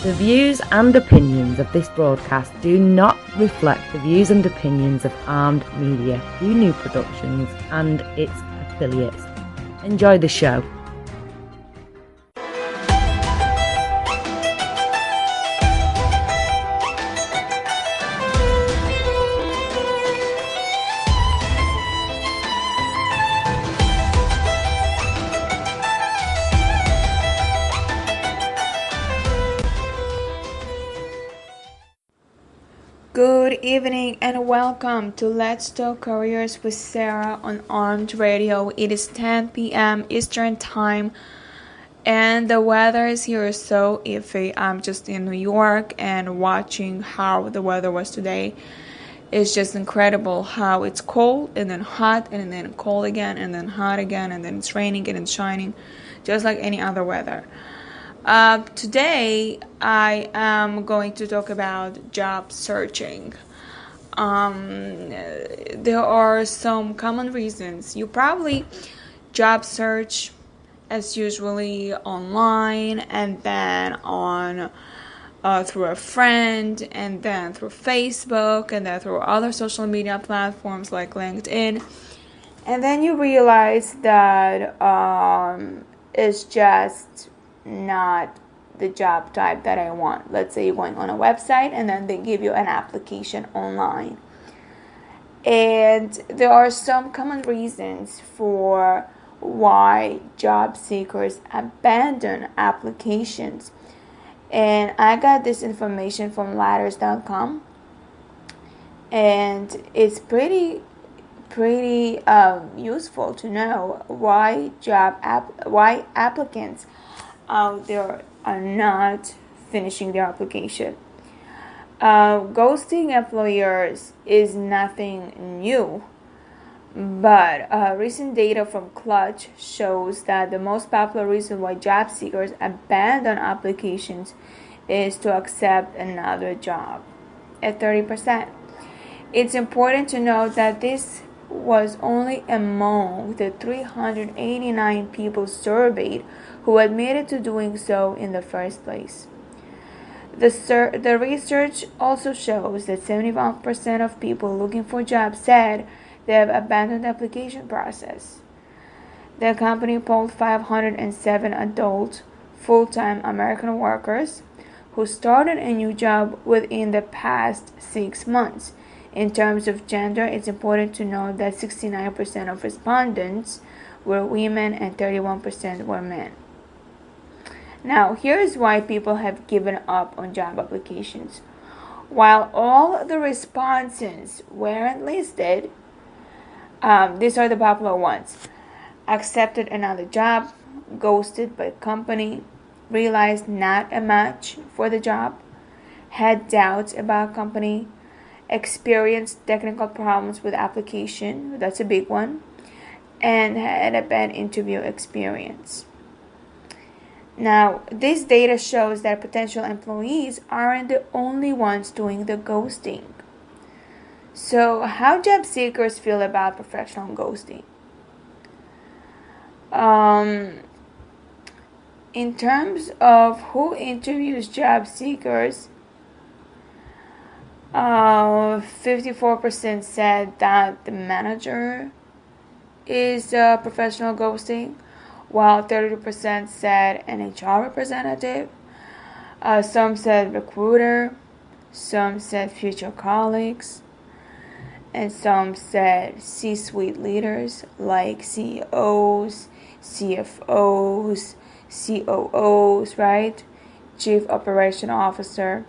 The views and opinions of this broadcast do not reflect the views and opinions of Armed Media, New Productions and its affiliates. Enjoy the show. Good evening and welcome to Let's Talk Careers with Sara on Armed Radio. It is 10 p.m. Eastern Time and the weather is here so iffy. I'm just in New York and watching how the weather was today. It's just incredible how it's cold and then hot and then cold again and then hot again and then it's raining and it's shining, just like any other weather. Today I am going to talk about job searching. There are some common reasons. You probably job search as usually online and then on through a friend and then through Facebook and then through other social media platforms like LinkedIn. And then you realize that it's just not the job type that I want. Let's say you're going on a website and then they give you an application online. And there are some common reasons for why job seekers abandon applications. And I got this information from ladders.com. And it's pretty useful to know why applicants out there are not finishing their application. Ghosting employers is nothing new, but recent data from Clutch shows that the most popular reason why job seekers abandon applications is to accept another job at 30%. It's important to note that this was only among the 389 people surveyed who admitted to doing so in the first place. The research also shows that 71% of people looking for jobs said they have abandoned the application process. The company polled 507 adult full-time American workers who started a new job within the past 6 months. In terms of gender, it's important to note that 69% of respondents were women and 31% were men. Now, here's why people have given up on job applications. While all the responses weren't listed, these are the popular ones. Accepted another job, ghosted by company, realized not a match for the job, had doubts about company, experienced technical problems with application, that's a big one, and had a bad interview experience. Now, this data shows that potential employees aren't the only ones doing the ghosting. So, how job seekers feel about professional ghosting? In terms of who interviews job seekers, 54% said that the manager is professional ghosting, while 32% said an HR representative. Some said recruiter, some said future colleagues, and some said C-suite leaders like CEOs, CFOs, COOs, right? Chief Operation Officer.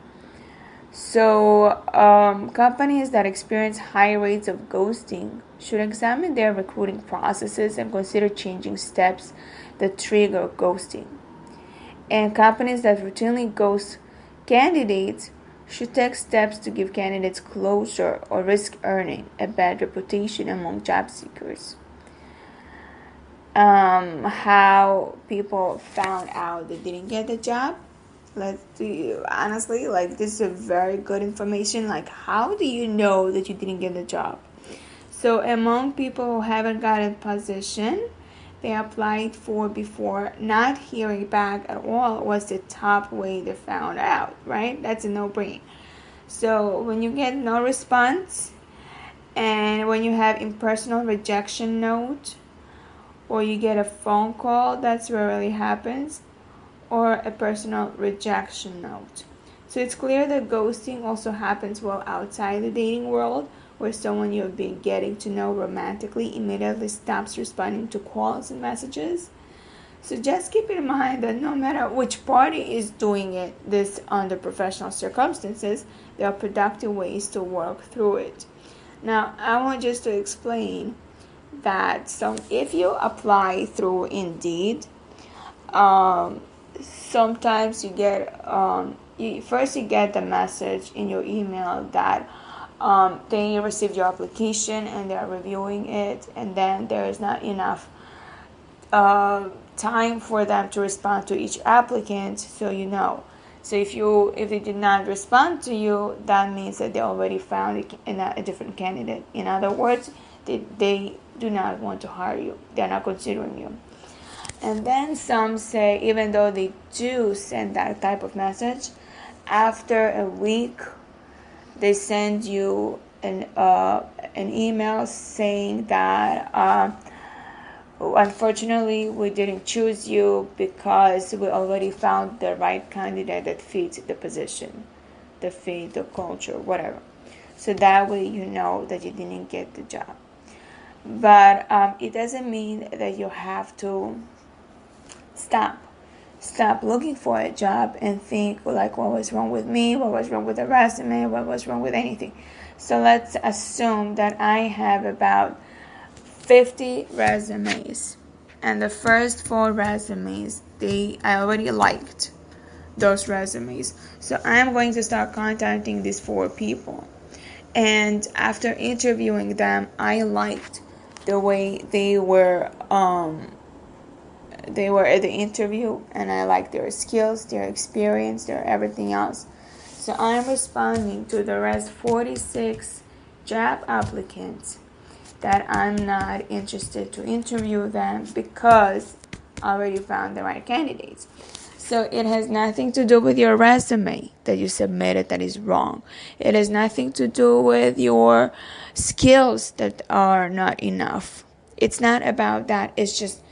So, companies that experience high rates of ghosting should examine their recruiting processes and consider changing steps that trigger ghosting. And companies that routinely ghost candidates should take steps to give candidates closure or risk earning a bad reputation among job seekers. How people found out they didn't get the job. Honestly, this is a very good information. How do you know that you didn't get the job? So among people who haven't gotten position, they applied for before not hearing back at all was the top way they found out, right? That's a no-brainer. So when you get no response, and when you have impersonal rejection note, or you get a phone call, that's what really happens, or a personal rejection note. So it's clear that ghosting also happens well outside the dating world, where someone you've been getting to know romantically immediately stops responding to calls and messages. So just keep in mind that no matter which party is doing this under professional circumstances, there are productive ways to work through it. Now, I want just to explain that if you apply through Indeed, sometimes you get you get the message in your email that they received your application and they are reviewing it, and then there is not enough time for them to respond to each applicant, so if they did not respond to you, that means that they already found a different candidate. In other words, they do not want to hire you. They're not considering you. And then some say, even though they do send that type of message, after a week they send you an email saying that unfortunately we didn't choose you because we already found the right candidate that fits the position, the culture, whatever. So that way you know that you didn't get the job. But it doesn't mean that you have to stop looking for a job and think like, what was wrong with me, what was wrong with the resume, what was wrong with anything. So let's assume that I have about 50 resumes, and the first 4 resumes I already liked those resumes. So I'm going to start contacting these 4 people, and after interviewing them, I liked the way they were at the interview, and I like their skills, their experience, their everything else. So I'm responding to the rest 46 job applicants that I'm not interested to interview them because I already found the right candidates. So it has nothing to do with your resume that you submitted that is wrong. It has nothing to do with your skills that are not enough. It's not about that. It's just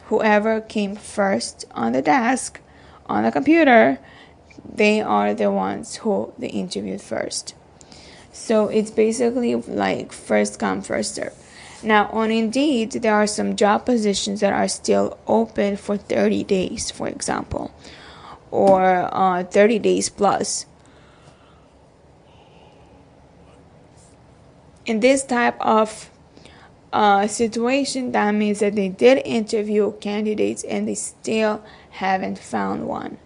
whoever came first on the desk, on the computer, they are the ones who they interviewed first. So it's basically like first come, first serve. Now on Indeed, there are some job positions that are still open for 30 days, for example, or 30 days plus. In this type of situation, that means that they did interview candidates and they still haven't found one.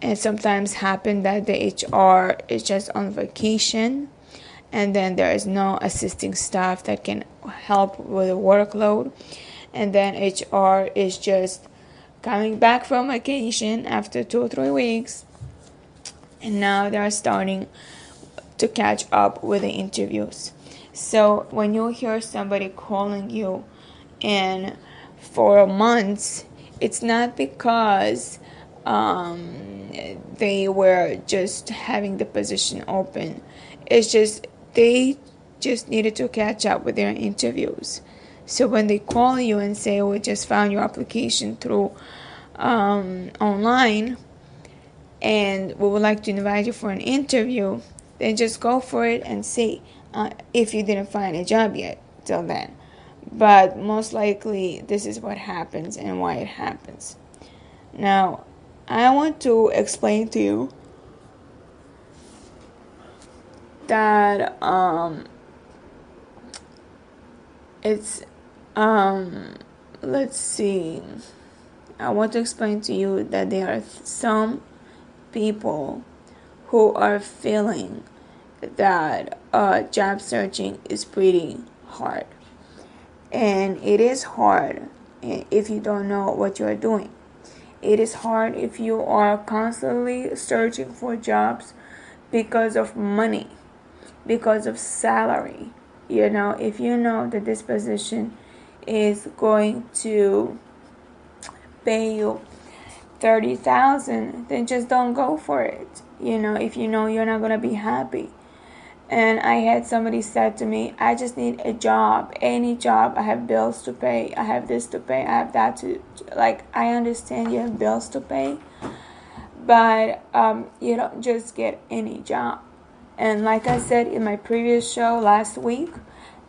And sometimes happen that the HR is just on vacation, and then there is no assisting staff that can help with the workload, and then HR is just coming back from vacation after 2 or 3 weeks, and now they are starting to catch up with the interviews. So when you hear somebody calling you in for months, it's not because they were just having the position open. It's just they just needed to catch up with their interviews. So when they call you and say, we just found your application through online and we would like to invite you for an interview, then just go for it and see if you didn't find a job yet till then. But most likely this is what happens and why it happens. Now, I want to explain to you that let's see. I want to explain to you that there are some people who are feeling that job searching is pretty hard. And it is hard if you don't know what you are doing. It is hard if you are constantly searching for jobs because of money, because of salary. If you know that this position is going to pay you 30,000, then just don't go for it. If you know you're not gonna be happy. And I had somebody said to me, I just need a job, any job. I have bills to pay. I have this to pay. I have that to, I understand you have bills to pay, but you don't just get any job. And like I said in my previous show last week,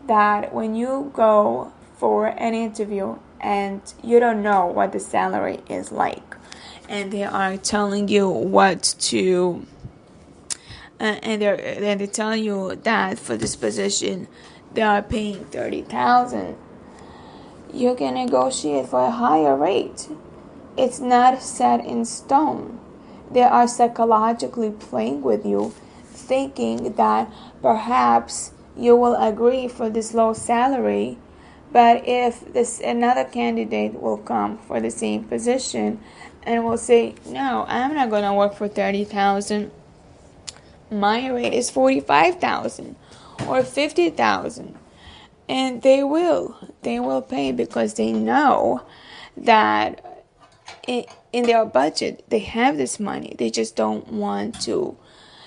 that when you go for an interview and you don't know what the salary is like, and they are telling you what to and they're telling you that for this position they are paying 30,000, you can negotiate for a higher rate. It's not set in stone. They are psychologically playing with you, thinking that perhaps you will agree for this low salary, but if this another candidate will come for the same position and will say, no, I'm not going to work for 30,000. My rate is 45,000 or 50,000, and they will pay, because they know that in their budget they have this money. They just don't want to.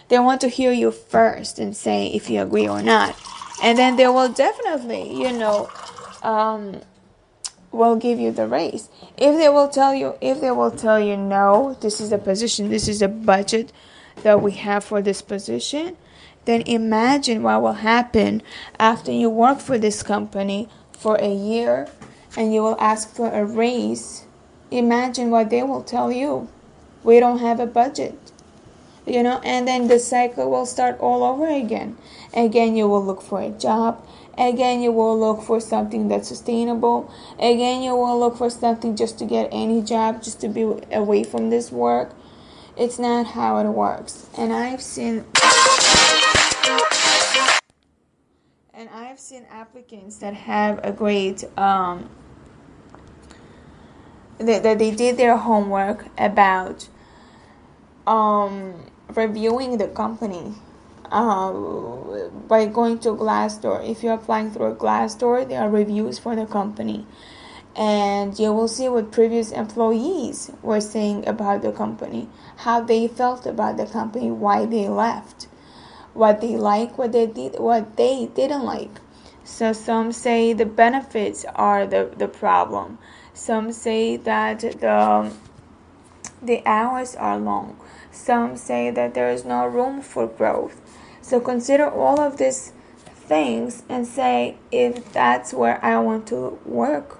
They want to hear you first and say if you agree or not, and then they will definitely, will give you the raise. If they will tell you no, this is a position, this is a budget that we have for this position, then imagine what will happen after you work for this company for a year and you will ask for a raise. Imagine what they will tell you. We don't have a budget. And then the cycle will start all over again. Again, you will look for a job. Again, you will look for something that's sustainable. Again, you will look for something just to get any job, just to be away from this work. It's not how it works. And I've seen applicants that have a great that they did their homework about reviewing the company by going to Glassdoor. If you're applying through a Glassdoor, there are reviews for the company, and you will see what previous employees were saying about the company, how they felt about the company, why they left, what they liked, what they didn't like. So some say the benefits are the problem. Some say that the hours are long. Some say that there is no room for growth. So consider all of these things and say, if that's where I want to work,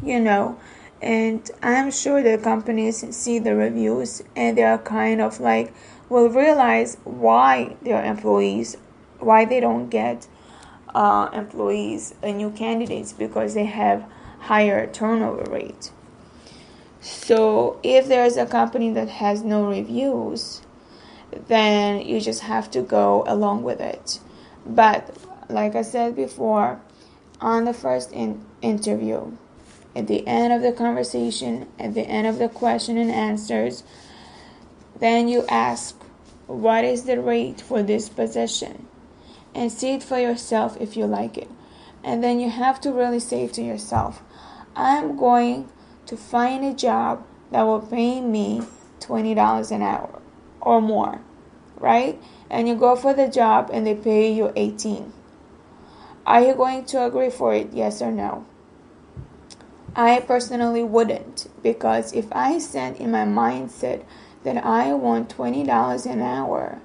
and I'm sure the companies see the reviews and they are kind of will realize why their employees, why they don't get employees, new candidates, because they have higher turnover rate. So if there's a company that has no reviews, then you just have to go along with it. But like I said before, on the first interview, at the end of the conversation, at the end of the question and answers, then you ask, what is the rate for this position? And see it for yourself if you like it. And then you have to really say to yourself, I'm going to find a job that will pay me $20 an hour or more, right? And you go for the job and they pay you $18. Are you going to agree for it, yes or no? I personally wouldn't, because if I set in my mindset that I want $20 an hour,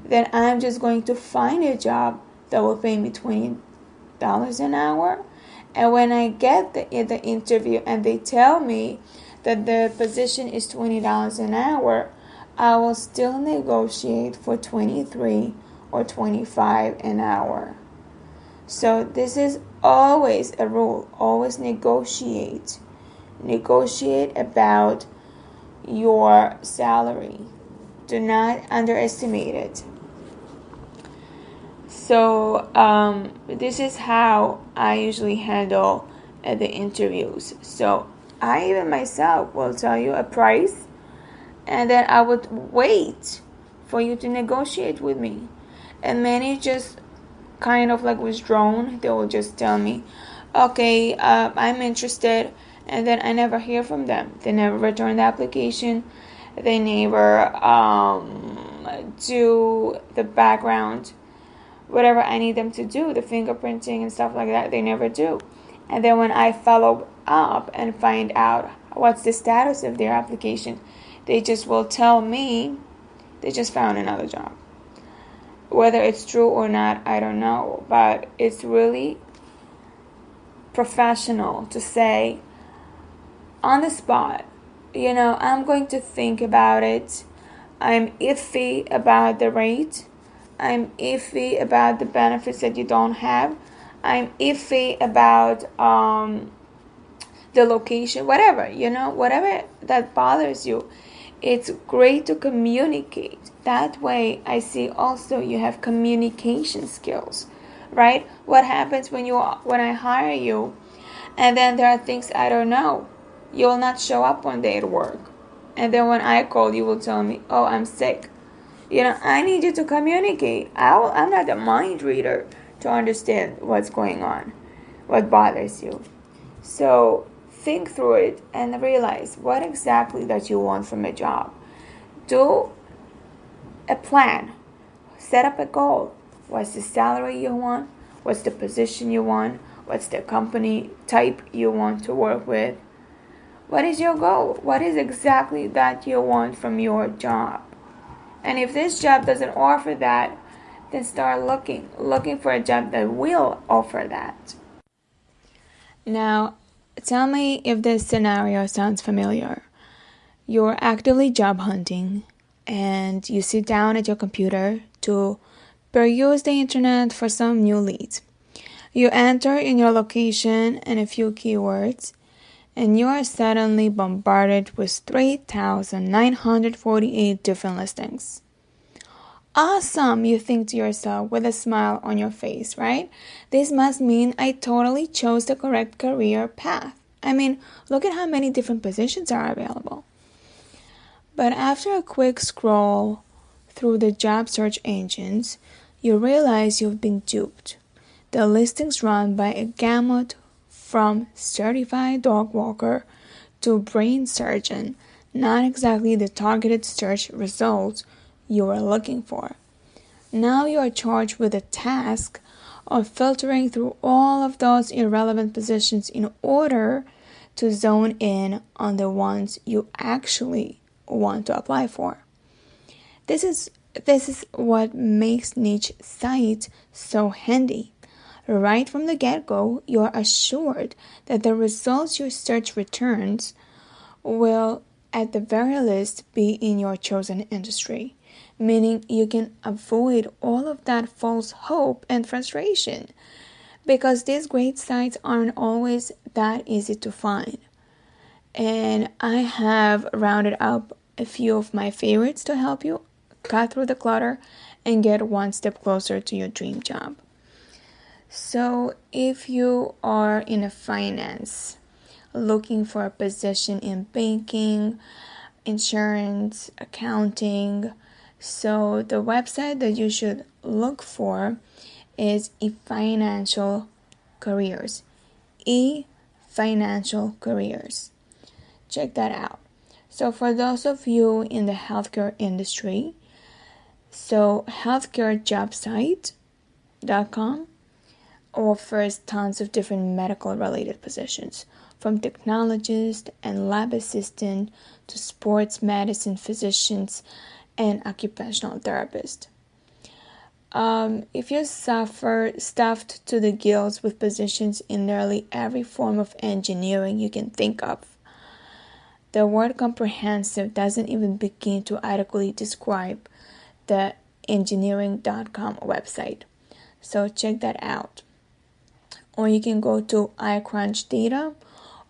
then I'm just going to find a job that will pay me $20 an hour. And when I get the interview and they tell me that the position is $20 an hour, I will still negotiate for $23 or $25 an hour. So this is always a rule. Always negotiate. Negotiate about your salary. Do not underestimate it. So this is how I usually handle the interviews. So I even myself will tell you a price, and then I would wait for you to negotiate with me. And many just kind of withdrawn. They will just tell me, okay, I'm interested, and then I never hear from them. They never return the application. They never do the background, whatever I need them to do, the fingerprinting and stuff like that. They never do. And then when I follow up and find out what's the status of their application, they just will tell me they just found another job. Whether it's true or not, I don't know, but it's really professional to say on the spot, I'm going to think about it. I'm iffy about the rate. I'm iffy about the benefits that you don't have. I'm iffy about the location, whatever, whatever that bothers you. It's great to communicate. That way, I see also you have communication skills, right? What happens when I hire you, and then there are things I don't know? You will not show up one day at work, and then when I call, you will tell me, "Oh, I'm sick." I need you to communicate. I'm not a mind reader to understand what's going on, what bothers you. So think through it and realize what exactly that you want from a job. Do a plan. Set up a goal. What's the salary you want? What's the position you want? What's the company type you want to work with? What is your goal? What is exactly that you want from your job? And if this job doesn't offer that, then start looking for a job that will offer that. Now, tell me if this scenario sounds familiar. You're actively job hunting, and you sit down at your computer to peruse the internet for some new leads. You enter in your location and a few keywords, and you are suddenly bombarded with 3,948 different listings. Awesome, you think to yourself with a smile on your face, right? This must mean I totally chose the correct career path. I mean, look at how many different positions are available. But after a quick scroll through the job search engines, you realize you've been duped. The listings run by a gamut from certified dog walker to brain surgeon, not exactly the targeted search results you were looking for. Now you are charged with the task of filtering through all of those irrelevant positions in order to zone in on the ones you actually want to apply for. This is what makes niche sites so handy. Right from the get-go, you are assured that the results your search returns will, at the very least, be in your chosen industry, meaning you can avoid all of that false hope and frustration, because these great sites aren't always that easy to find. And I have rounded up a few of my favorites to help you cut through the clutter and get one step closer to your dream job. So if you are in a finance, looking for a position in banking, insurance, accounting, so the website that you should look for is eFinancial Careers. eFinancial Careers. Check that out. So for those of you in the healthcare industry, so healthcarejobsite.com offers tons of different medical related positions, from technologist and lab assistant to sports medicine physicians and occupational therapist. If you suffer stuffed to the gills with positions in nearly every form of engineering you can think of, the word comprehensive doesn't even begin to adequately describe the engineering.com website. So check that out. Or you can go to iCrunch Data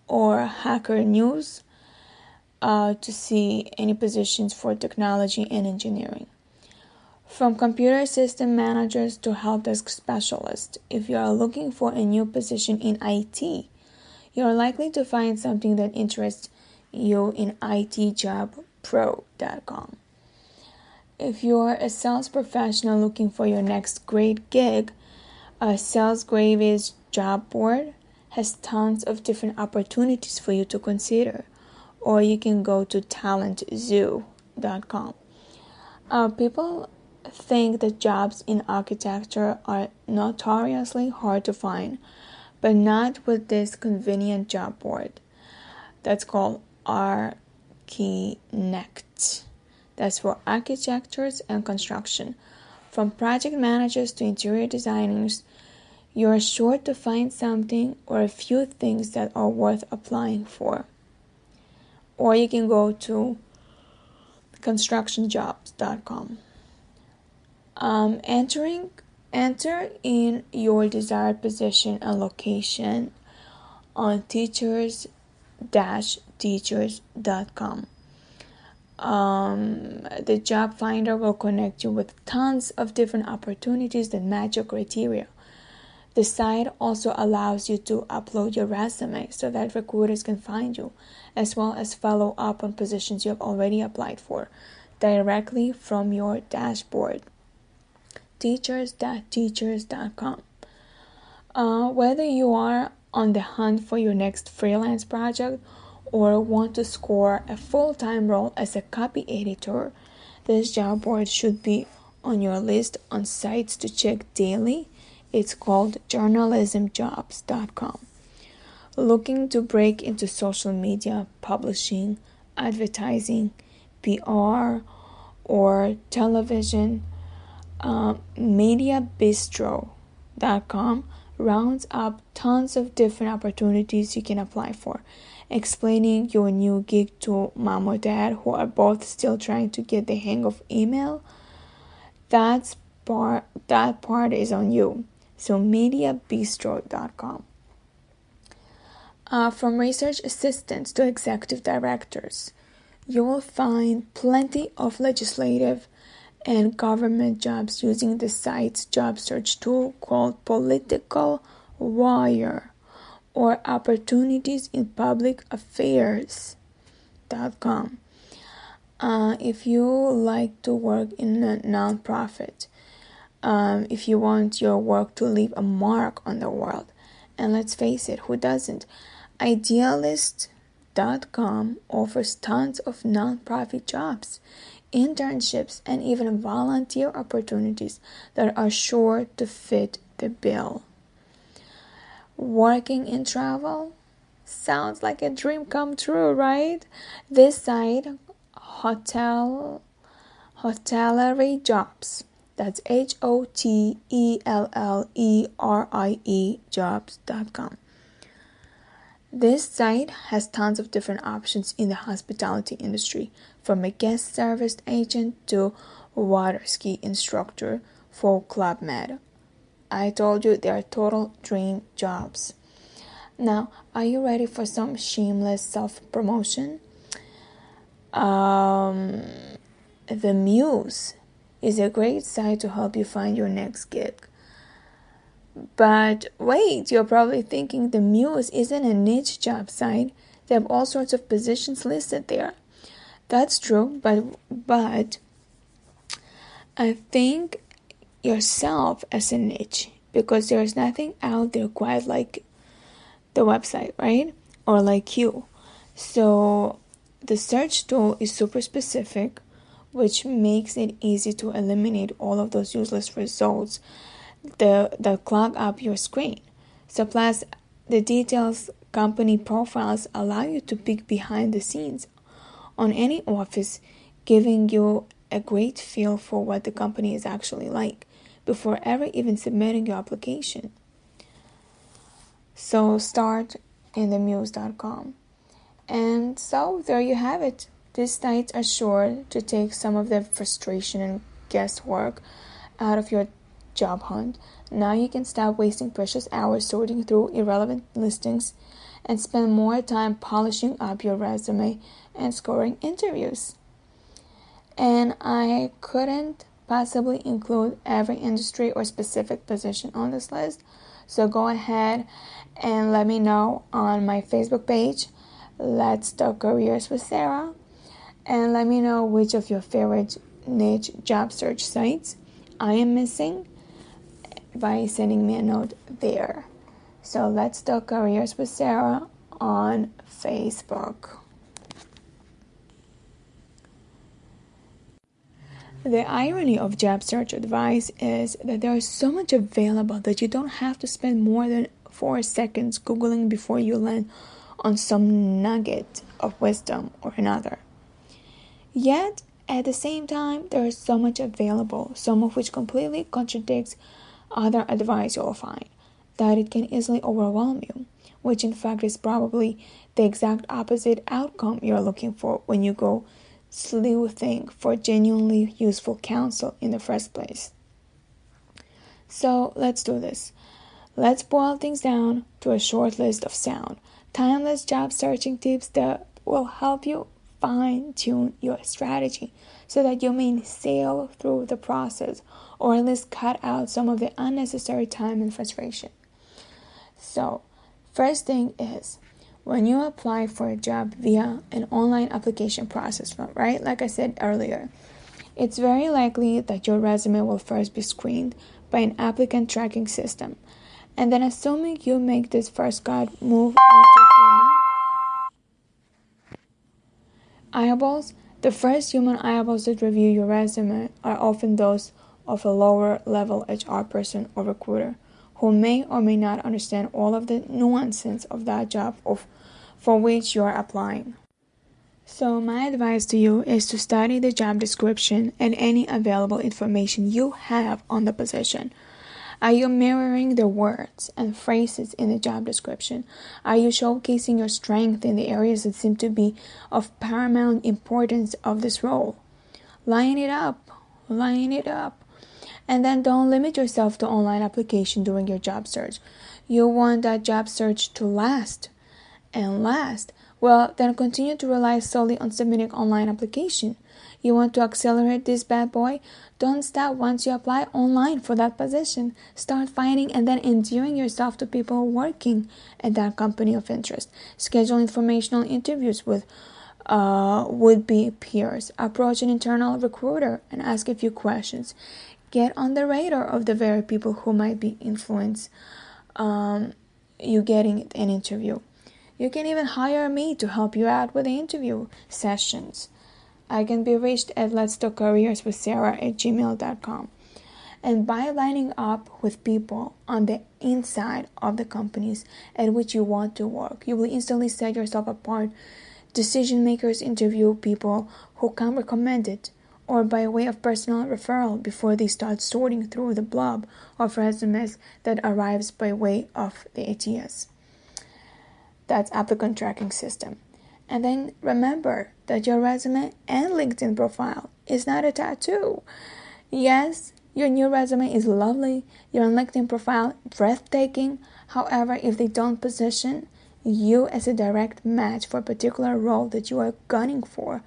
or Hacker News to see any positions for technology and engineering. From computer system managers to help desk specialists, if you are looking for a new position in IT, you are likely to find something that interests you in itjobpro.com. If you are a sales professional looking for your next great gig, Sales Gravy's job board has tons of different opportunities for you to consider. Or you can go to talentzoo.com. People think that jobs in architecture are notoriously hard to find, but not with this convenient job board. That's called Archinect. That's for architectures and construction. From project managers to interior designers, you're sure to find something or a few things that are worth applying for. Or you can go to constructionjobs.com. Enter in your desired position and location on teachers-teachers.com. The job finder will connect you with tons of different opportunities that match your criteria. The site also allows you to upload your resume so that recruiters can find you, as well as follow up on positions you have already applied for directly from your dashboard. Teachers.teachers.com. Whether you are on the hunt for your next freelance project or want to score a full-time role as a copy editor, this job board should be on your list on sites to check daily. It's called journalismjobs.com. Looking to break into social media, publishing, advertising, PR, or television, mediabistro.com rounds up tons of different opportunities you can apply for, explaining your new gig to mom or dad who are both still trying to get the hang of email. That part is on you. So mediabistro.com. From research assistants to executive directors, you will find plenty of legislative and government jobs using the site's job search tool called Political Wire, or Opportunities in Public Affairs.com. If you like to work in a nonprofit, if you want your work to leave a mark on the world, and let's face it, who doesn't? Idealist.com offers tons of nonprofit jobs, internships, and even volunteer opportunities that are sure to fit the bill. Working in travel? Sounds like a dream come true, right? This site, Hotellery Jobs. That's HOTELLERIE jobs.com. This site has tons of different options in the hospitality industry, from a guest service agent to water ski instructor for Club Med. I told you they are total dream jobs. Now, are you ready for some shameless self-promotion? The Muse is a great site to help you find your next gig. But wait, you're probably thinking the Muse isn't a niche job site. They have all sorts of positions listed there. That's true, but I think yourself as a niche, because there's nothing out there quite like the website, right? Or like you. So the search tool is super specific, which makes it easy to eliminate all of those useless results that clog up your screen. So plus, the details company profiles allow you to peek behind the scenes on any office, giving you a great feel for what the company is actually like before ever even submitting your application. So start in themuse.com. And so there you have it. These sites are sure to take some of the frustration and guesswork out of your job hunt. Now you can stop wasting precious hours sorting through irrelevant listings and spend more time polishing up your resume and scoring interviews. And I couldn't possibly include every industry or specific position on this list, so go ahead and let me know on my Facebook page, Let's Talk Careers with Sarah, and let me know which of your favorite niche job search sites I am missing by sending me a note there. So let's talk careers with Sara on Facebook. The irony of job search advice is that there is so much available that you don't have to spend more than 4 seconds Googling before you land on some nugget of wisdom or another. Yet, at the same time, there is so much available, some of which completely contradicts other advice you'll find, that it can easily overwhelm you, which in fact is probably the exact opposite outcome you're looking for when you go sleuthing for genuinely useful counsel in the first place. So let's do this. Let's boil things down to a short list of sound, timeless job searching tips that will help you fine-tune your strategy so that you may sail through the process, or at least cut out some of the unnecessary time and frustration. So, first thing is, when you apply for a job via an online application process, right? Like I said earlier, it's very likely that your resume will first be screened by an applicant tracking system. And then assuming you make this first cut move into human eyeballs, the first human eyeballs that review your resume are often those of a lower level HR person or recruiter who may or may not understand all of the nuances of that job for which you are applying. So my advice to you is to study the job description and any available information you have on the position. Are you mirroring the words and phrases in the job description? Are you showcasing your strength in the areas that seem to be of paramount importance of this role? Line it up. And then don't limit yourself to online application during your job search. You want that job search to last. Well, then continue to rely solely on submitting online application. You want to accelerate this bad boy? Don't stop once you apply online for that position. Start finding and then endearing yourself to people working at that company of interest. Schedule informational interviews with would-be peers. Approach an internal recruiter and ask a few questions. Get on the radar of the very people who might be influence you getting an interview. You can even hire me to help you out with the interview sessions. I can be reached at letstalkcareerswithsara@gmail.com. And by lining up with people on the inside of the companies at which you want to work, you will instantly set yourself apart. Decision makers interview people who come recommended or by way of personal referral before they start sorting through the blob of resumes that arrives by way of the ATS. That's applicant tracking system. And then remember that your resume and LinkedIn profile is not a tattoo. Yes, your new resume is lovely, your LinkedIn profile breathtaking. However, if they don't position you as a direct match for a particular role that you are gunning for,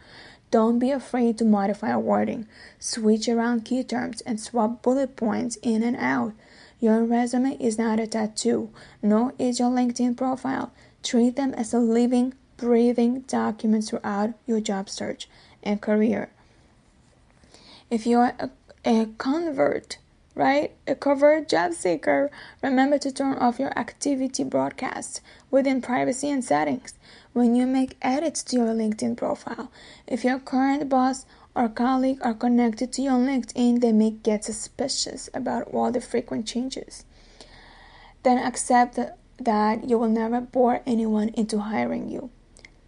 don't be afraid to modify wording, switch around key terms, and swap bullet points in and out. Your resume is not a tattoo, nor is your LinkedIn profile. Treat them as a living, breathing document throughout your job search and career. If you are a convert, right? A covert job seeker, remember to turn off your activity broadcasts within privacy and settings when you make edits to your LinkedIn profile. If your current boss or colleague are connected to your LinkedIn, they may get suspicious about all the frequent changes. Then accept that you will never bore anyone into hiring you.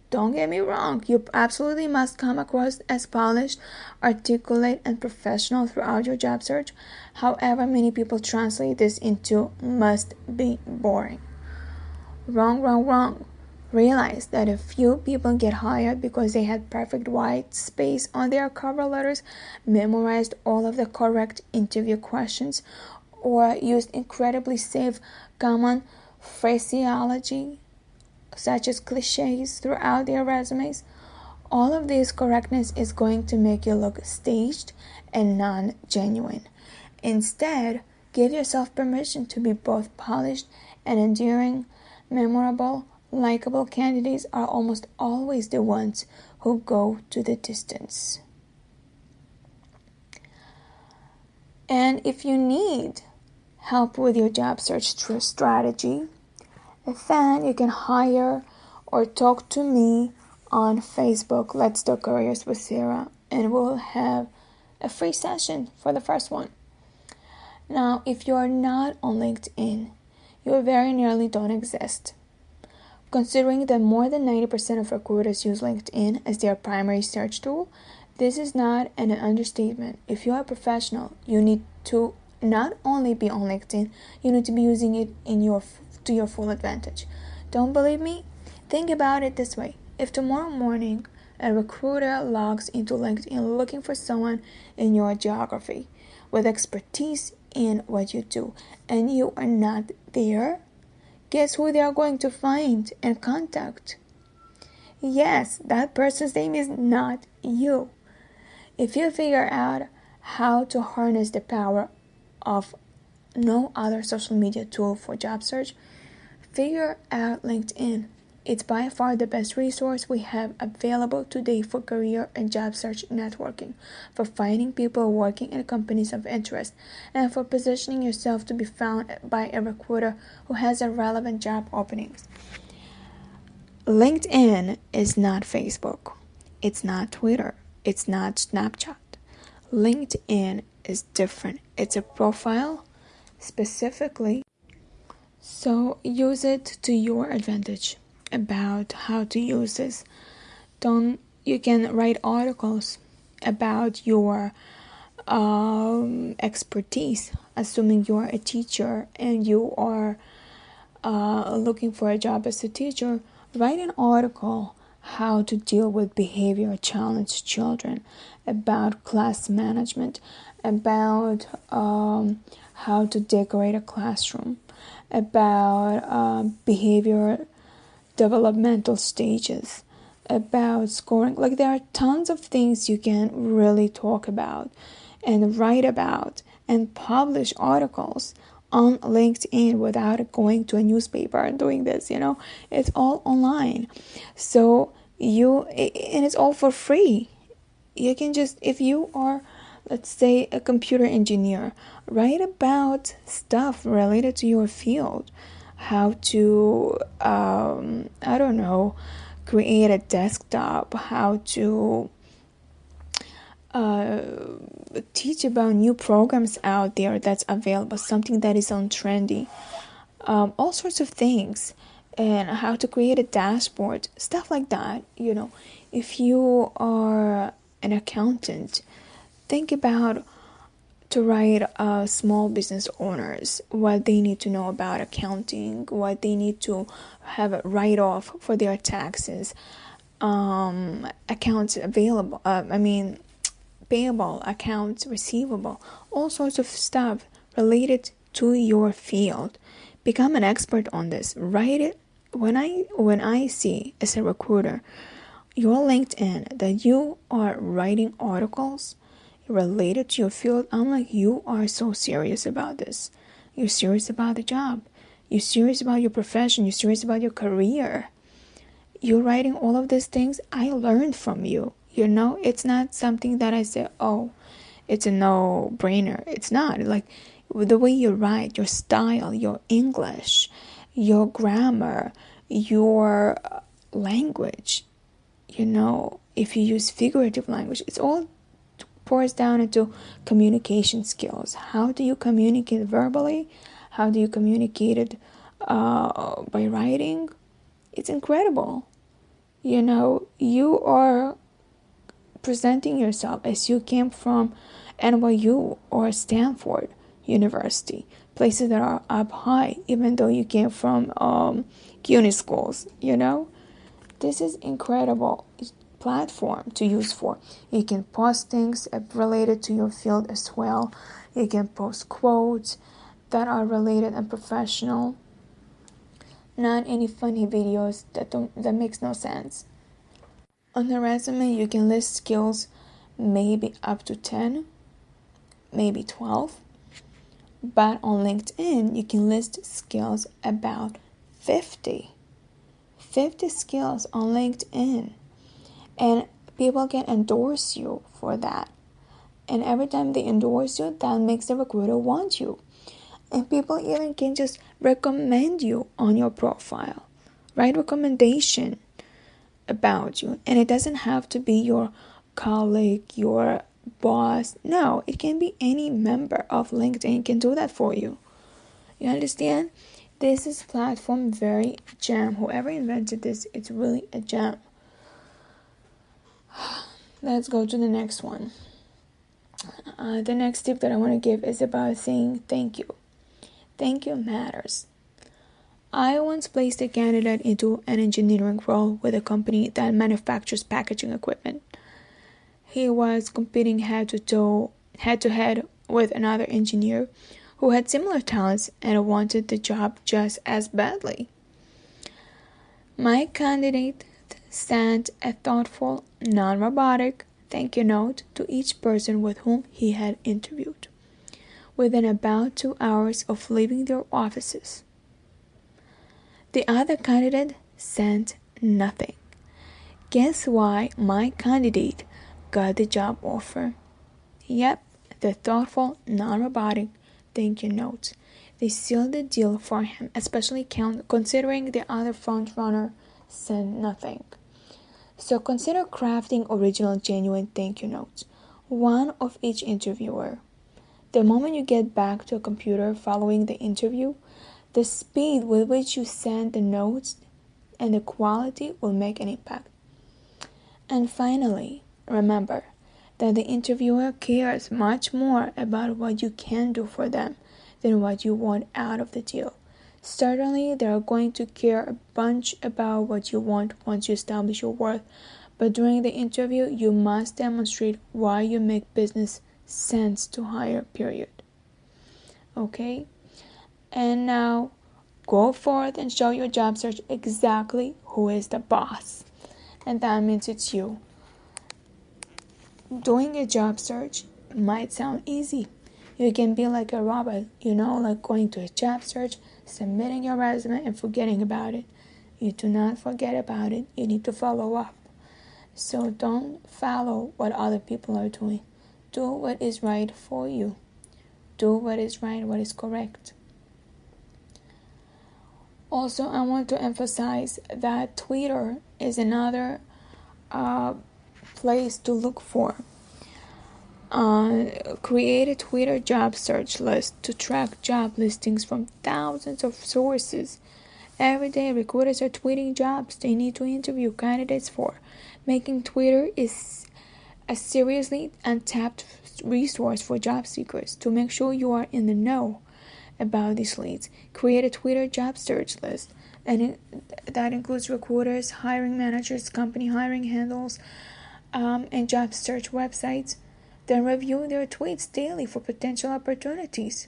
Don't get me wrong, you absolutely must come across as polished, articulate, and professional throughout your job search. However, many people translate this into must be boring. Wrong. Realize that a few people get hired because they had perfect white space on their cover letters, memorized all of the correct interview questions, or used incredibly safe common phraseology such as cliches throughout their resumes. All of this correctness is going to make you look staged and non-genuine. Instead, give yourself permission to be both polished and endearing. Memorable, likable candidates are almost always the ones who go to the distance. And if you need help with your job search strategy, Then you can hire or talk to me on Facebook, Let's Talk Careers with Sara, and we'll have a free session for the first one. Now, if you are not on LinkedIn, you very nearly don't exist. Considering that more than 90% of recruiters use LinkedIn as their primary search tool, this is not an understatement. If you are a professional, you need to not only be on LinkedIn, you need to be using it to your full advantage. Don't believe me? Think about it this way. If tomorrow morning a recruiter logs into LinkedIn looking for someone in your geography with expertise in what you do, and you are not there, guess who they are going to find and contact? Yes, that person's name is not you. If you figure out how to harness the power of no other social media tool for job search, figure out LinkedIn. It's by far the best resource we have available today for career and job search networking, for finding people working in companies of interest, and for positioning yourself to be found by a recruiter who has a relevant job openings. LinkedIn is not Facebook. It's not Twitter. It's not Snapchat. LinkedIn is different. It's a profile specifically. So use it to your advantage. About how to use this. You can write articles about your expertise, assuming you are a teacher and you are looking for a job as a teacher. Write an article how to deal with behavior challenged children, about class management, about how to decorate a classroom, about behavior developmental stages, about scoring. Like, there are tons of things you can really talk about and write about and publish articles on LinkedIn without going to a newspaper and doing this. It's all online. So and it's all for free. You can just, if you are, let's say, a computer engineer, write about stuff related to your field. How to, create a desktop, how to teach about new programs out there that's available, something that is on trendy, all sorts of things, and how to create a dashboard, stuff like that. If you are an accountant, think about to write small business owners what they need to know about accounting, what they need to have a write-off for their taxes, accounts available, payable, accounts receivable, all sorts of stuff related to your field. Become an expert on this. Write it. When I see as a recruiter your LinkedIn that you are writing articles related to your field, I'm like, you are so serious about this. You're serious about the job. You're serious about your profession. You're serious about your career. You're writing all of these things. I learned from you. It's not something that I say, oh, it's a no-brainer. It's not. Like, the way you write, your style, your English, your grammar, your language, if you use figurative language, it's all pours down into communication skills. How do you communicate verbally? How do you communicate it by writing? It's incredible. You are presenting yourself as you came from NYU or Stanford University, places that are up high, even though you came from CUNY schools. This is incredible platform to use for. You can post things related to your field as well. You can post quotes that are related and professional, not any funny videos that makes no sense. On the resume, you can list skills maybe up to 10, maybe 12, but on LinkedIn you can list skills about 50 skills on LinkedIn. And people can endorse you for that. And every time they endorse you, that makes the recruiter want you. And people even can just recommend you on your profile, write recommendation about you. And it doesn't have to be your colleague, your boss. No, it can be any member of LinkedIn can do that for you. You understand? This is platform very gem. Whoever invented this, it's really a gem. Let's go to the next one. The next tip that I want to give is about saying thank you. Thank you matters. I once placed a candidate into an engineering role with a company that manufactures packaging equipment. He was competing head to head with another engineer who had similar talents and wanted the job just as badly. My candidate sent a thoughtful, non-robotic thank you note to each person with whom he had interviewed, within about 2 hours of leaving their offices. The other candidate sent nothing. Guess why my candidate got the job offer? Yep, the thoughtful, non-robotic thank you notes. They sealed the deal for him, especially considering the other frontrunner sent nothing. So consider crafting original, genuine thank you notes, one of each interviewer. The moment you get back to a computer following the interview, the speed with which you send the notes and the quality will make an impact. And finally, remember that the interviewer cares much more about what you can do for them than what you want out of the deal. Certainly, they are going to care a bunch about what you want once you establish your worth, but during the interview, you must demonstrate why you make business sense to hire, period. Okay? And now, go forth and show your job search exactly who is the boss. And that means it's you. Doing a job search might sound easy. You can be like a robot, like going to a job search, submitting your resume, and forgetting about it. You do not forget about it. You need to follow up. So don't follow what other people are doing. Do what is right for you. Do what is right, what is correct. Also, I want to emphasize that Twitter is another place to look for. Create a Twitter job search list to track job listings from thousands of sources. Every day, recruiters are tweeting jobs they need to interview candidates for. Making Twitter is a seriously untapped resource for job seekers. To make sure you are in the know about these leads, create a Twitter job search list, and that includes recruiters, hiring managers, company hiring handles, and job search websites. Then review their tweets daily for potential opportunities.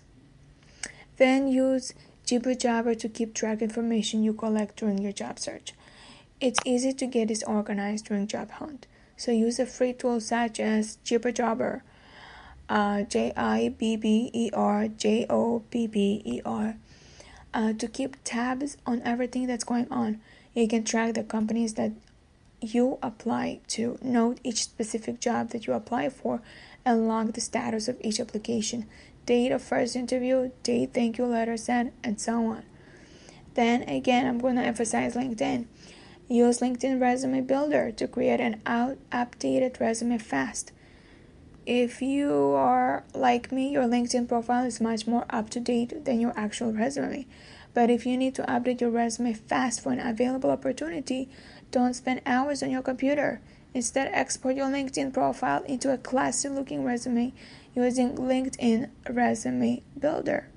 Then use Jibber to keep track information you collect during your job search. It's easy to get disorganized during job hunt, so use a free tool such as Jibber, JIBBER, to keep tabs on everything that's going on. You can track the companies that you apply to, note each specific job that you apply for, and log the status of each application, date of first interview, date thank you letter sent, and so on. Then again, I'm going to emphasize LinkedIn. Use LinkedIn Resume Builder to create an updated resume fast. If you are like me, your LinkedIn profile is much more up to date than your actual resume. But if you need to update your resume fast for an available opportunity, don't spend hours on your computer. Instead, export your LinkedIn profile into a classy-looking resume using LinkedIn Resume Builder.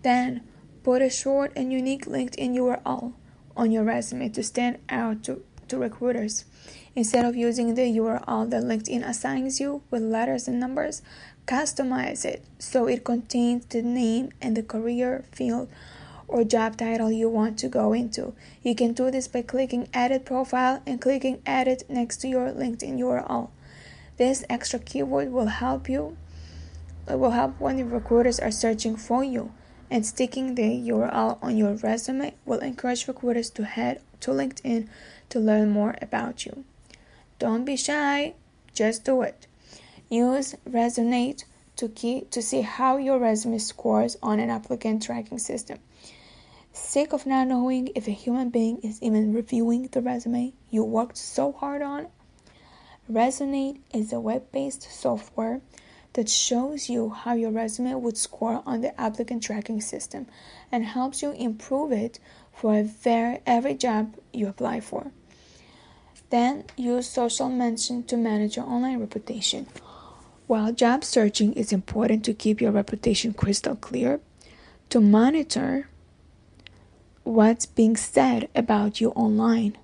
Then, put a short and unique LinkedIn URL on your resume to stand out to recruiters. Instead of using the URL that LinkedIn assigns you with letters and numbers, customize it so it contains the name and the career field or job title you want to go into. You can do this by clicking Edit Profile and clicking Edit next to your LinkedIn URL. This extra keyword will help when the recruiters are searching for you, and sticking the URL on your resume will encourage recruiters to head to LinkedIn to learn more about you. Don't be shy, just do it. Use Resonate to see how your resume scores on an applicant tracking system. Sick of not knowing if a human being is even reviewing the resume you worked so hard on? Resonate is a web-based software that shows you how your resume would score on the applicant tracking system and helps you improve it for every job you apply for. Then use social mention to manage your online reputation. While job searching is important to keep your reputation crystal clear, to monitor what's being said about you online,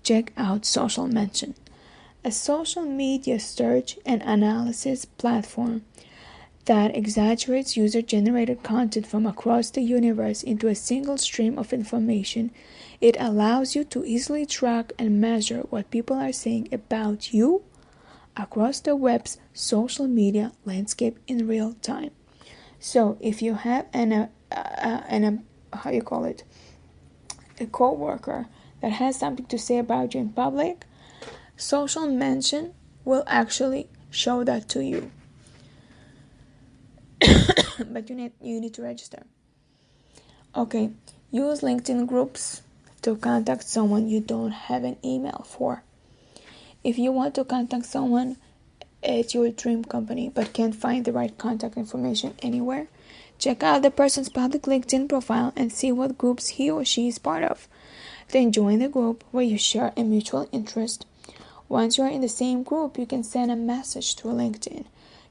check out social mention, a social media search and analysis platform that exaggerates user-generated content from across the universe into a single stream of information. It allows you to easily track and measure what people are saying about you across the web's social media landscape in real time. So if you have a coworker that has something to say about you in public, social mention will actually show that to you. But you need to register. Okay, use LinkedIn groups to contact someone you don't have an email for. If you want to contact someone at your dream company but can't find the right contact information anywhere, check out the person's public LinkedIn profile and see what groups he or she is part of. Then join the group where you share a mutual interest. Once you are in the same group, you can send a message through LinkedIn.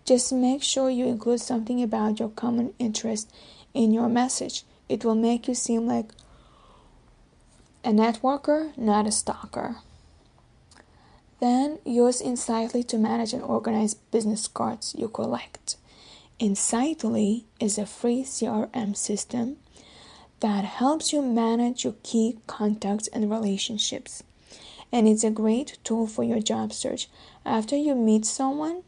Just make sure you include something about your common interest in your message. It will make you seem like a networker, not a stalker. Then use Insightly to manage and organize business cards you collect. Insightly is a free CRM system that helps you manage your key contacts and relationships. And it's a great tool for your job search. After you meet someone,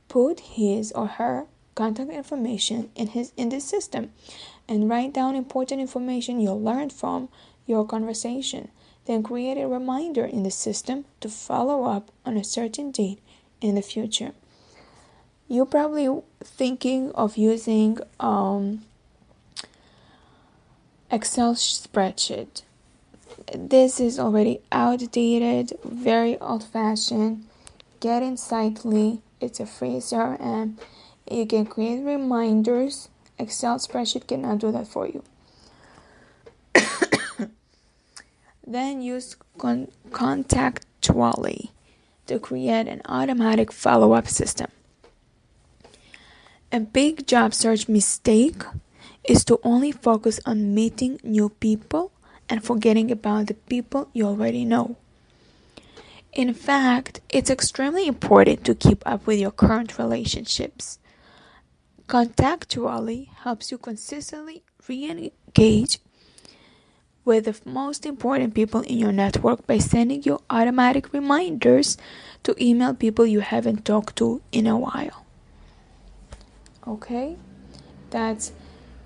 put his or her contact information in this system and write down important information you learned from your conversation. Then create a reminder in the system to follow up on a certain date in the future. You're probably thinking of using Excel spreadsheet. This is already outdated, very old-fashioned. Get Insightly. It's a free CRM. You can create reminders. Excel spreadsheet cannot do that for you. Then use Contactually to create an automatic follow-up system. A big job search mistake is to only focus on meeting new people and forgetting about the people you already know. In fact, it's extremely important to keep up with your current relationships. Contactually helps you consistently re-engage with the most important people in your network by sending you automatic reminders to email people you haven't talked to in a while. Okay, that's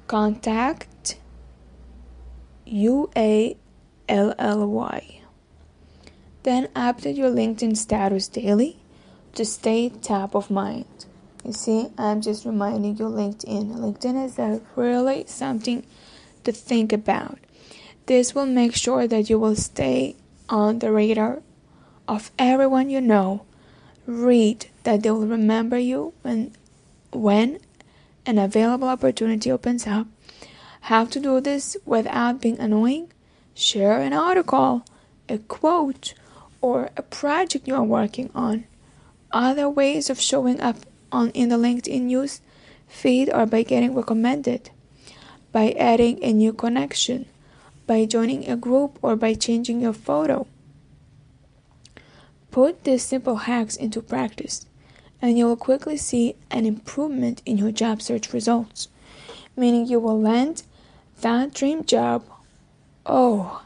Contact UALLY. Then update your LinkedIn status daily to stay top of mind. You see, I'm just reminding you LinkedIn. LinkedIn is really something to think about. This will make sure that you will stay on the radar of everyone you know. Read that they will remember you when an available opportunity opens up. How to do this without being annoying? Share an article, a quote, or a project you are working on. Other ways of showing up in the LinkedIn news feed are by getting recommended, by adding a new connection, by joining a group, or by changing your photo. Put these simple hacks into practice, and you will quickly see an improvement in your job search results, meaning you will land that dream job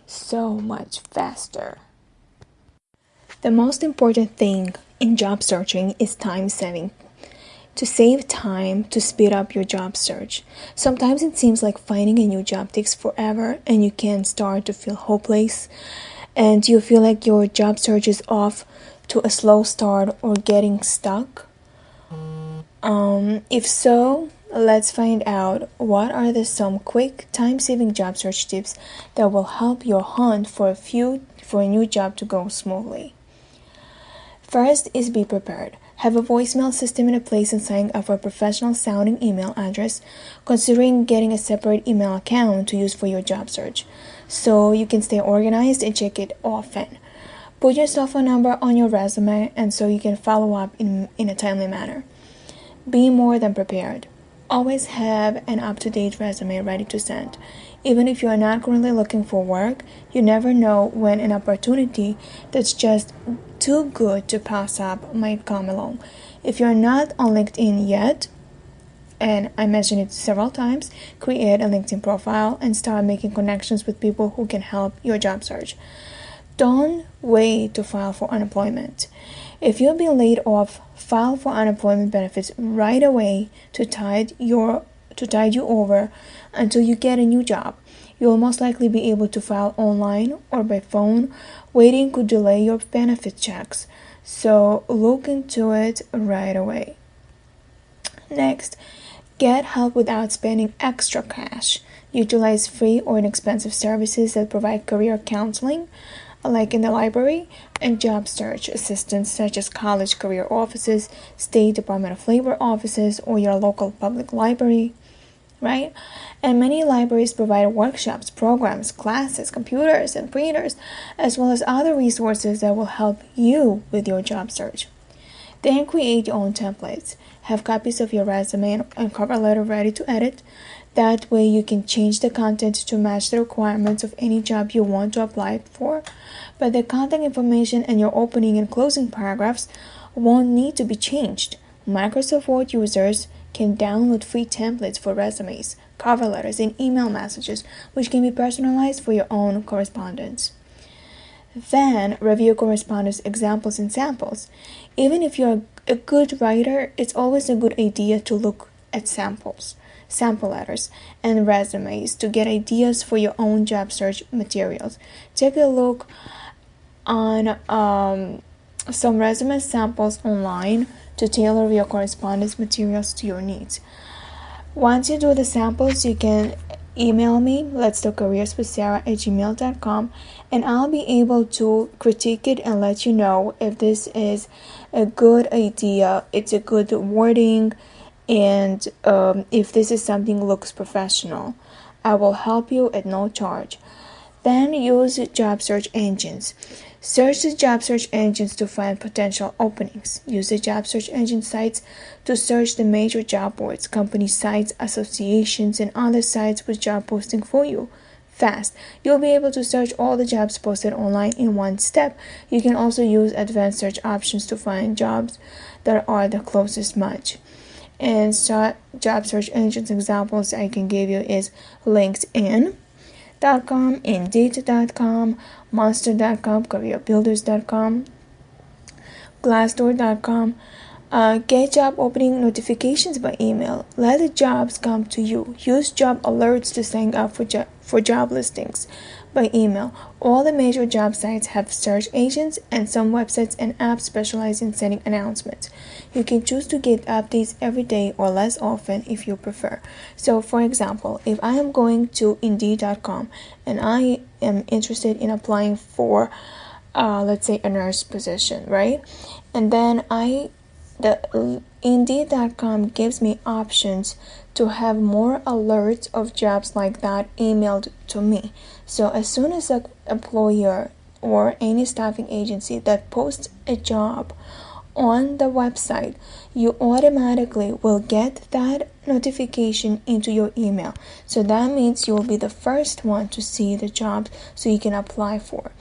so much faster. The most important thing in job searching is time saving. To save time, to speed up your job search. Sometimes it seems like finding a new job takes forever and you can start to feel hopeless and you feel like your job search is off to a slow start or getting stuck. If so, let's find out what are some quick time-saving job search tips that will help your hunt for a new job to go smoothly. First is be prepared. Have a voicemail system in place and sign up for a professional sounding email address, considering getting a separate email account to use for your job search, so you can stay organized and check it often. Put your cell phone number on your resume and so you can follow up in a timely manner. Be more than prepared. Always have an up-to-date resume ready to send. Even if you are not currently looking for work, you never know when an opportunity that's just too good to pass up might come along. If you're not on LinkedIn yet, and I mentioned it several times, create a LinkedIn profile and start making connections with people who can help your job search. Don't wait to file for unemployment. If you've been laid off, file for unemployment benefits right away to tide you over until you get a new job. You will most likely be able to file online or by phone. Waiting could delay your benefit checks, so look into it right away. Next, get help without spending extra cash. Utilize free or inexpensive services that provide career counseling, like in the library, and job search assistance such as college career offices, State Department of Labor offices, or your local public library, right? And many libraries provide workshops, programs, classes, computers, and printers, as well as other resources that will help you with your job search. Then create your own templates. Have copies of your resume and cover letter ready to edit. That way you can change the content to match the requirements of any job you want to apply for, but the contact information and your opening and closing paragraphs won't need to be changed. Microsoft Word users can download free templates for resumes, cover letters, and email messages, which can be personalized for your own correspondence. Then review correspondence examples and samples. Even if you're a good writer, it's always a good idea to look at sample letters, and resumes to get ideas for your own job search materials. Take a look on some resume samples online to tailor your correspondence materials to your needs. Once you do the samples, you can email me, letstalkcareerswithsara@gmail.com, and I'll be able to critique it and let you know if this is a good idea, it's a good wording, and if this is something looks professional. I will help you at no charge. Then use job search engines. Search the job search engines to find potential openings. Use the job search engine sites to search the major job boards, company sites, associations, and other sites with job posting for you. Fast. You'll be able to search all the jobs posted online in one step. You can also use advanced search options to find jobs that are the closest match. And job search engines examples I can give you is LinkedIn.com, Indeed.com, Monster.com, CareerBuilders.com, Glassdoor.com. Get job opening notifications by email. Let the jobs come to you. Use job alerts to sign up for job listings by email. All the major job sites have search agents, and some websites and apps specialize in sending announcements. You can choose to get updates every day or less often if you prefer. So, for example, if I am going to Indeed.com and I am interested in applying for, let's say, a nurse position, right? And then the Indeed.com gives me options to have more alerts of jobs like that emailed to me. So as soon as an employer or any staffing agency that posts a job on the website, you automatically will get that notification into your email. So that means you will be the first one to see the job so you can apply for.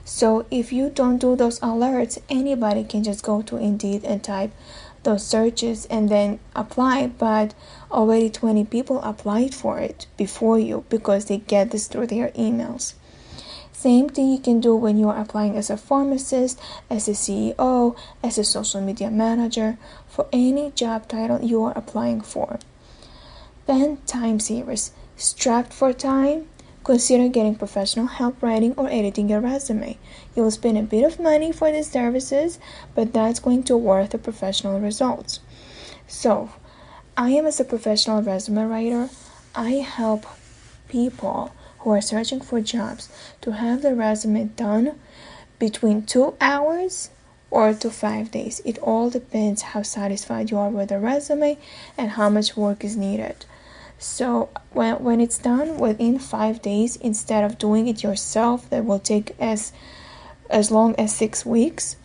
So if you don't do those alerts, anybody can just go to Indeed and type those searches and then apply, but already 20 people applied for it before you because they get this through their emails. Same thing you can do when you are applying as a pharmacist, as a CEO, as a social media manager, for any job title you are applying for. Then time savers. Strapped for time? Consider getting professional help writing or editing your resume. You will spend a bit of money for these services, but that's going to worth the professional results. So, I am as a professional resume writer, I help people who are searching for jobs to have the resume done between 2 hours or to 5 days. It all depends how satisfied you are with the resume and how much work is needed. So when it's done within 5 days, instead of doing it yourself, that will take as long as 6 weeks.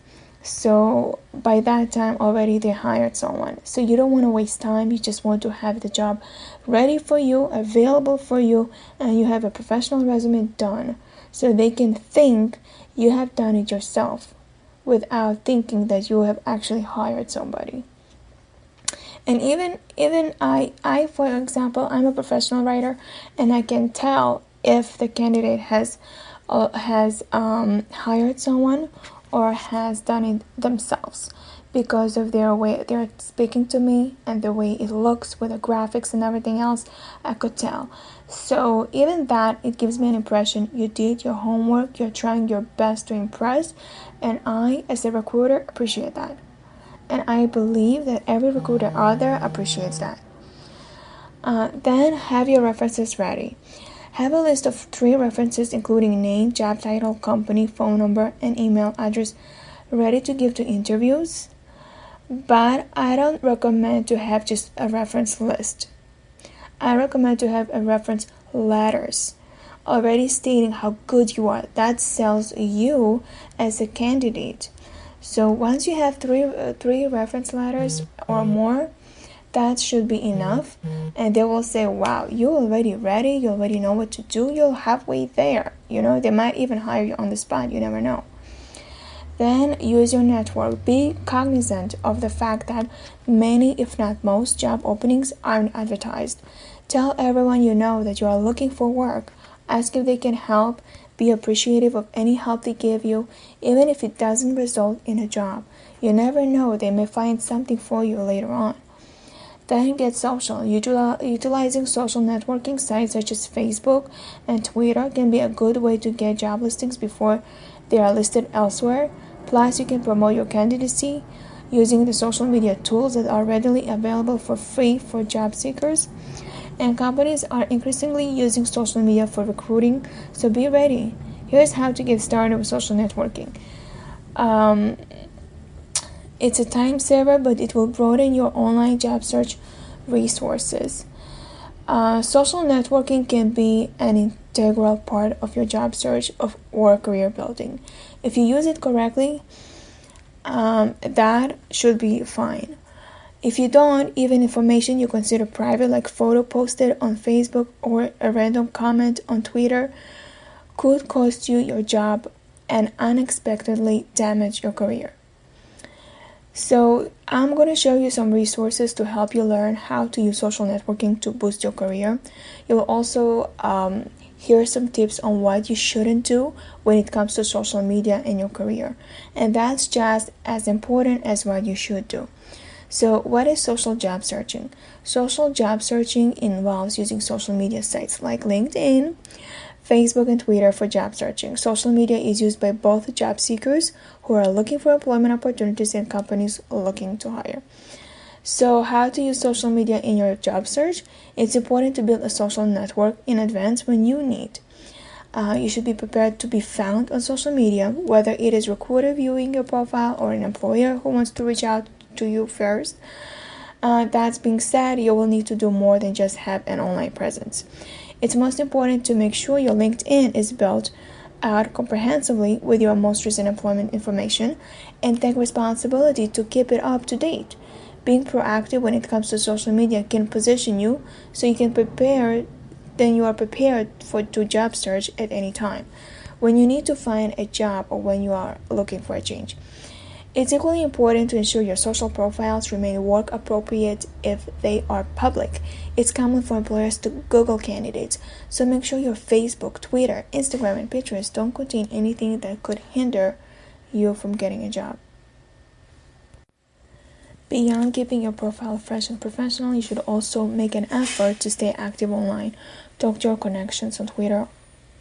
So by that time already they hired someone. So you don't want to waste time. You just want to have the job ready for you, available for you, and you have a professional resume done, so they can think you have done it yourself without thinking that you have actually hired somebody. And even I for example, I'm a professional writer, and I can tell if the candidate has hired someone or has done it themselves, because of their way they're speaking to me and the way it looks with the graphics and everything else. I could tell. So even that, it gives me an impression you did your homework, you're trying your best to impress, and I, as a recruiter, appreciate that. And I believe that every recruiter out there appreciates that. Then have your references ready. Have a list of 3 references, including name, job title, company, phone number, and email address, ready to give to interviews. But I don't recommend to have just a reference list. I recommend to have a reference letters, already stating how good you are. That sells you as a candidate. So once you have three reference letters or more, that should be enough, and they will say, wow, you're already ready, you already know what to do, you're halfway there. They might even hire you on the spot, you never know. Then use your network. Be cognizant of the fact that many, if not most, job openings aren't advertised. Tell everyone you know that you are looking for work. Ask if they can help. Be appreciative of any help they give you, even if it doesn't result in a job. You never know, they may find something for you later on. Then get social. Utilizing social networking sites such as Facebook and Twitter can be a good way to get job listings before they are listed elsewhere. Plus, you can promote your candidacy using the social media tools that are readily available for free for job seekers. And companies are increasingly using social media for recruiting, so be ready. Here's how to get started with social networking. It's a time saver, but it will broaden your online job search resources. Social networking can be an integral part of your job search or career building. If you use it correctly, that should be fine. If you don't, even information you consider private, like photo posted on Facebook or a random comment on Twitter, could cost you your job and unexpectedly damage your career. So I'm going to show you some resources to help you learn how to use social networking to boost your career. You'll also hear some tips on what you shouldn't do when it comes to social media in your career. And that's just as important as what you should do. So what is social job searching? Social job searching involves using social media sites like LinkedIn, Facebook, and Twitter for job searching. Social media is used by both job seekers who are looking for employment opportunities and companies looking to hire. So how to use social media in your job search? It's important to build a social network in advance when you need. You should be prepared to be found on social media, whether it is recruiter viewing your profile or an employer who wants to reach out to you first. That being said, you will need to do more than just have an online presence. It's most important to make sure your LinkedIn is built out comprehensively with your most recent employment information, and take responsibility to keep it up to date. Being proactive when it comes to social media can position you so you are prepared to job search at any time when you need to find a job or when you are looking for a change. It's equally important to ensure your social profiles remain work appropriate if they are public. It's common for employers to Google candidates, so make sure your Facebook, Twitter, Instagram, and Pinterest don't contain anything that could hinder you from getting a job. Beyond keeping your profile fresh and professional, you should also make an effort to stay active online. Talk to your connections on Twitter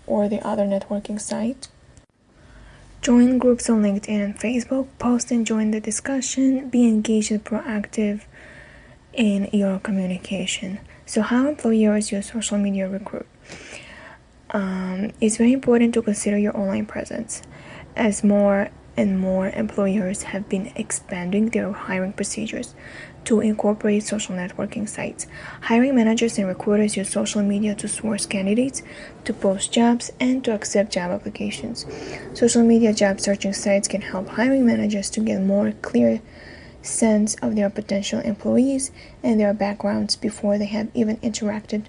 or the other networking site. Join groups on LinkedIn and Facebook, post and join the discussion, be engaged and proactive, in your communication. So how employers use social media recruit. It's very important to consider your online presence, as more and more employers have been expanding their hiring procedures to incorporate social networking sites. Hiring managers and recruiters use social media to source candidates, to post jobs, and to accept job applications. Social media job searching sites can help hiring managers to get more clear sense of their potential employees and their backgrounds before they have even interacted.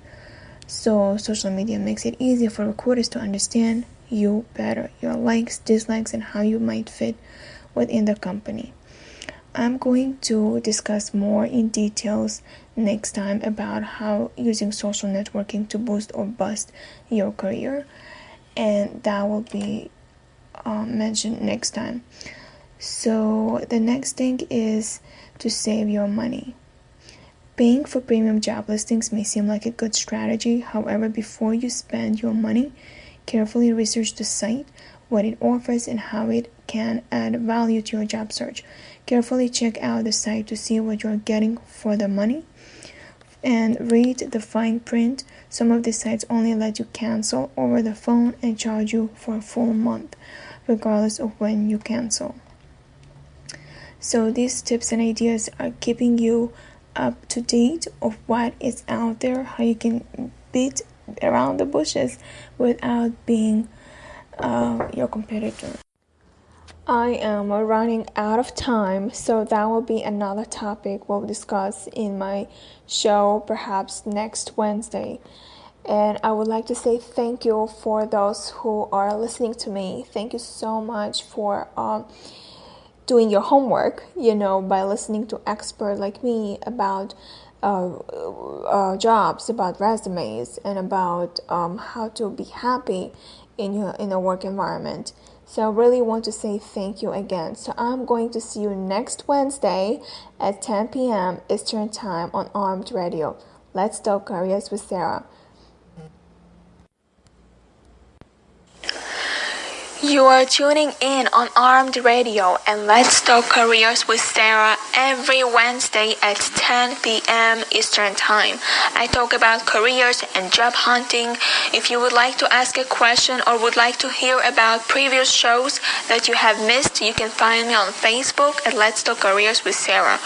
So social media makes it easier for recruiters to understand you better, your likes, dislikes, and how you might fit within the company. I'm going to discuss more in details next time about how using social networking to boost or bust your career, and that will be mentioned next time. So the next thing is to save your money. Paying for premium job listings may seem like a good strategy. However, before you spend your money, carefully research the site, what it offers, and how it can add value to your job search. Carefully check out the site to see what you're getting for the money, and read the fine print. Some of these sites only let you cancel over the phone and charge you for a full month, regardless of when you cancel. So these tips and ideas are keeping you up to date of what is out there, how you can beat around the bushes without being your competitor. I am running out of time, so that will be another topic we'll discuss in my show perhaps next Wednesday. And I would like to say thank you for those who are listening to me. Thank you so much for doing your homework, by listening to experts like me about jobs, about resumes, and about how to be happy in a work environment. So I really want to say thank you again. So I'm going to see you next Wednesday at 10 p.m. Eastern Time on Armed Radio. Let's Talk Careers with Sara. You are tuning in on Armed Radio and Let's Talk Careers with Sara every Wednesday at 10 p.m. Eastern Time. I talk about careers and job hunting. If you would like to ask a question or would like to hear about previous shows that you have missed, you can find me on Facebook at Let's Talk Careers with Sara.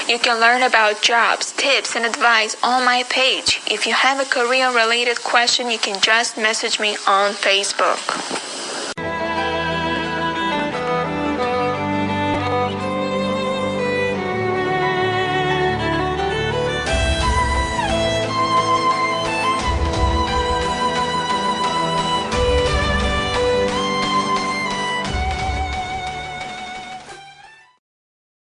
You can learn about jobs, tips, and advice on my page. If you have a career-related question, you can just message me on Facebook.